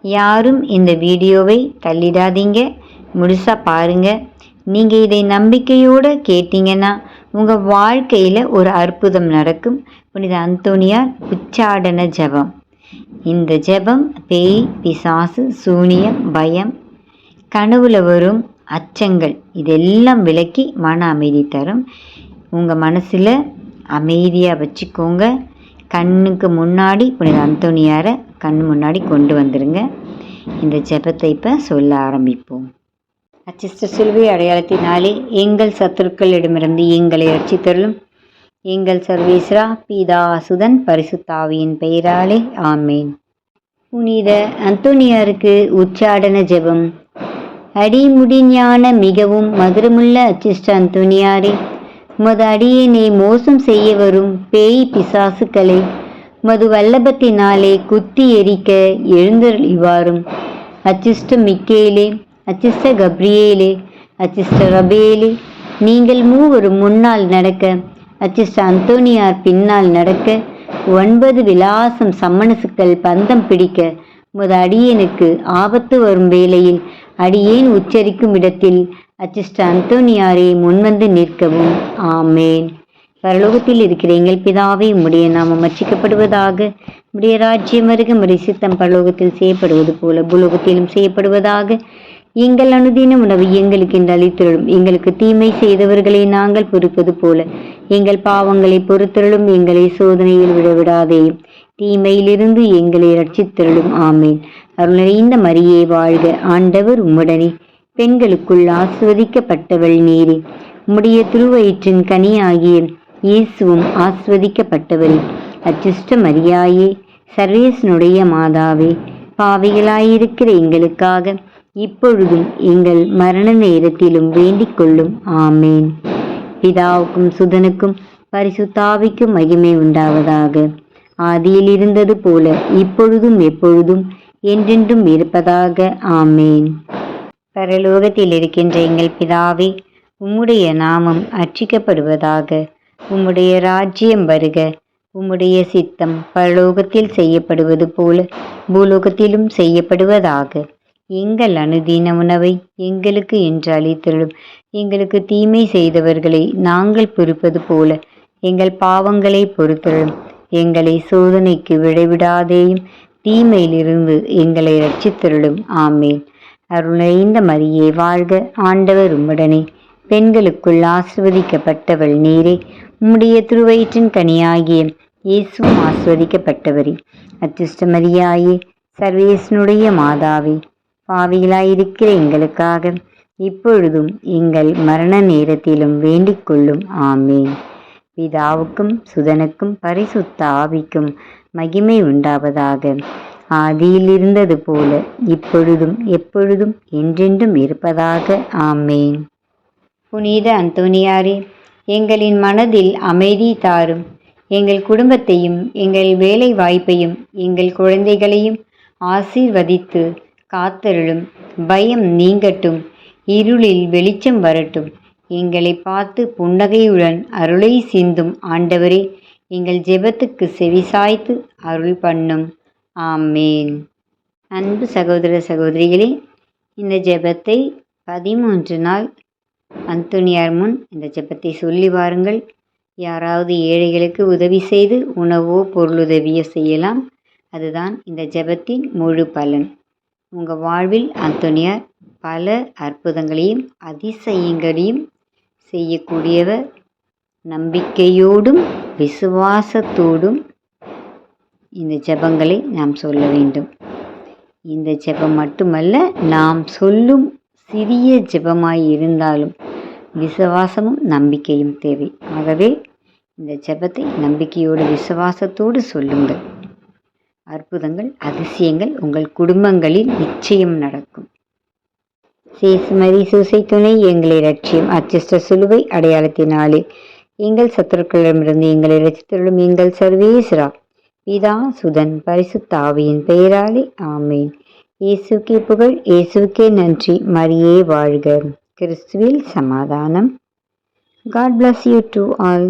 யாரும் இந்த வீடியோவை தள்ளிடாதீங்க, முழுசாக பாருங்கள். நீங்கள் இதை நம்பிக்கையோடு கேட்டீங்கன்னா உங்கள் வாழ்க்கையில் ஒரு அற்புதம் நடக்கும். புனித அந்தோனியார் உச்சாடன ஜெபம். இந்த ஜெபம் பேய், பிசாசு, சூனியம், பயம், கனவுல வரும் அச்சங்கள் இதெல்லாம் விலக்கி மன அமைதி தரும். உங்கள் மனசில் அமைதியாக வச்சுக்கோங்க. கண்ணுக்கு முன்னாடி புனித அந்தோனியாரை கண் முன்னாடி கொண்டு வந்துடுங்க. இந்த ஜெபத்தை இப்போ சொல்ல ஆரம்பிப்போம். அச்சிஷ்ட சிலுவை அடையாளத்தினாலே எங்கள் சத்துருக்களிடமிருந்து எங்களை ரட்சித்தருளும். எங்கள் சர்வேஸ்வரா, பிதா, சுதன், பரிசுத்த ஆவியின் பெயராலே ஆமேன். புனித அந்தோனியாருக்கு உச்சாடன ஜெபம். அடிமுடி ஞான மிகவும் மதுரமுள்ள அச்சிஷ்ட அந்தோனியாரே, உமது அடியேனை மோசம் செய்ய வரும் பேய் பிசாசுக்களை மது வல்லபத்தினாலே குத்தி எரிக்க எழுந்தருளிவாரும். அச்சிஷ்ட மிக்கேலே, அச்சிஷ்ட கப்ரியேலே, அச்சிஷ்ட ரபேலே, நீங்கள் மூவரும் முன்னால் நடக்க, அச்சிஷ்ட அந்தோனியார் பின்னால் நடக்க, 9 விலாசம் சம்மனசுக்கள் பந்தம் பிடிக்க, உமது அடியேனுக்கு ஆபத்து வரும் வேளையில் அடியேன் உச்சரிக்கும் இடத்தில் அச்சிஷ்ட அந்தோனியாரே முன்வந்து நிற்கவும். ஆமேன். பரலோகத்தில் இருக்கிற எங்கள் பிதாவே, உம்முடைய நாமம் அர்ச்சிக்கப்படுவதாக. உம்முடைய ராஜ்யம் வருக. உம்முடைய சித்தம் பரலோகத்தில் செய்யப்படுவது போல பூலோகத்திலும் செய்யப்படுவதாக. எங்கள் அனுதின உணவு எங்களுக்கு இன்று அளித்தருளும். எங்களுக்கு தீமை செய்தவர்களை நாங்கள் பொறுப்பது போல எங்கள் பாவங்களை பொறுத்தருளும். எங்களை சோதனையில் விடவிடாதேயும், தீமையிலிருந்து எங்களை ரட்சித்தருளும். ஆமேன். அருள் நிறைந்த மரியே வாழ்க, ஆண்டவர் உம்முடனே, பெண்களுக்குள் ஆஸ்வதிக்கப்பட்டவள் நீரே. உம்முடைய திருவயிற்றின் கனியாகிய இயேசுவும் ஆஸ்வதிக்கப்பட்டவரே. அச்சிஷ்ட மரியாயே, சர்வேசனுடைய மாதாவே, பாவிகளாயிருக்கிற எங்களுக்காக இப்பொழுதும் எங்கள் மரண நேரத்திலும் வேண்டிக் கொள்ளும். ஆமேன். பிதாவுக்கும் சுதனுக்கும் பரிசுத்தாவிக்கும் மகிமை உண்டாவதாக. ஆதியில் இருந்தது போல இப்பொழுதும் எப்பொழுதும் என்றென்றும் இருப்பதாக. ஆமேன். பரலோகத்தில் இருக்கின்ற எங்கள் பிதாவே, உம்முடைய நாமம் அர்ச்சிக்கப்படுவதாக. உம்முடைய ராஜ்யம் வருக. உம்முடைய சித்தம் பரலோகத்தில் செய்யப்படுவது போல பூலோகத்திலும் செய்யப்படுவதாக. எங்கள் அனுதின உணவை எங்களுக்கு இன்று அளித்தருளும். எங்களுக்கு தீமை செய்தவர்களை நாங்கள் பொறுப்பது போல எங்கள் பாவங்களை பொறுத்தருளும். எங்களை சோதனைக்கு விடைவிடாதேயும், தீமையிலிருந்து எங்களை ரட்சித்தருளும். ஆமேன். அருள் நிறைந்த மரியே வாழ்க, ஆண்டவர் உம்முடனே, பெண்களுக்குள் ஆஸ்வதிக்கப்பட்டவள் நீரே. உம்முடைய திருவயிற்றின் கனியாகிய இயேசுவும் ஆஸ்வதிக்கப்பட்டவரே. அச்சிஷ்ட மரியாயே, சர்வேசனுடைய மாதாவே, பாவிகளாயிருக்கிற எங்களுக்காக இப்பொழுதும் எங்கள் மரண நேரத்திலும் வேண்டிக் கொள்ளும். ஆமேன். பிதாவுக்கும் சுதனுக்கும் பரிசுத்த ஆவிக்கும் மகிமை உண்டாவதாக. ஆதியில் இருந்தது போல இப்பொழுதும் எப்பொழுதும் என்றென்றும் இருப்பதாக. ஆமேன். புனித அந்தோனியாரே, எங்களின் மனதில் அமைதி தாரும். எங்கள் குடும்பத்தையும் எங்கள் வேலை வாய்ப்பையும் எங்கள் குழந்தைகளையும் ஆசீர்வதித்து காத்தருளும். பயம் நீங்கட்டும், இருளில் வெளிச்சம் வரட்டும். எங்களை பார்த்து புன்னகையுடன் அருளை சிந்தும் ஆண்டவரே, எங்கள் ஜெபத்துக்கு செவிசாய்த்து அருள் பண்ணும். ஆமேன். அன்பு சகோதர சகோதரிகளே, இந்த ஜெபத்தை 13 நாள் அந்தோனியார் முன் இந்த ஜெபத்தை சொல்லி வாருங்கள். யாராவது ஏழைகளுக்கு உதவி செய்து உணவோ பொருளுதவியோ செய்யலாம். அதுதான் இந்த ஜெபத்தின் முழு பலன். உங்கள் வாழ்வில் அந்தோனியார் பல அற்புதங்களையும் அதிசயங்களையும் செய்யக்கூடியவர். நம்பிக்கையோடும் விசுவாசத்தோடும் இந்த ஜெபங்களை நாம் சொல்ல வேண்டும். இந்த ஜெபம் மட்டுமல்ல, நாம் சொல்லும் சிறிய ஜெபமாய் இருந்தாலும் விசுவாசமும் நம்பிக்கையும் தேவை. ஆகவே இந்த ஜெபத்தை நம்பிக்கையோடு விசுவாசத்தோடு சொல்லுங்கள். அற்புதங்கள், அதிசயங்கள் உங்கள் குடும்பங்களில் நிச்சயம் நடக்கும். சேசுமரி சூசை துணை, எங்களை ரட்சியம். அச்சிஷ்ட சிலுவை அடையாளத்தினாலே எங்கள் சத்துருக்களிடமிருந்து எங்களை ரட்சித்தருளும். எங்கள் சர்வேஸ்வரா, பிதா, சுதன், பரிசுத்த ஆவியின் பெயராலே ஆமேன். இயேசுக்கே புகழ், இயேசுக்கே நன்றி. மரியே வாழ்க. கிறிஸ்துவில் சமாதானம். God bless you to all.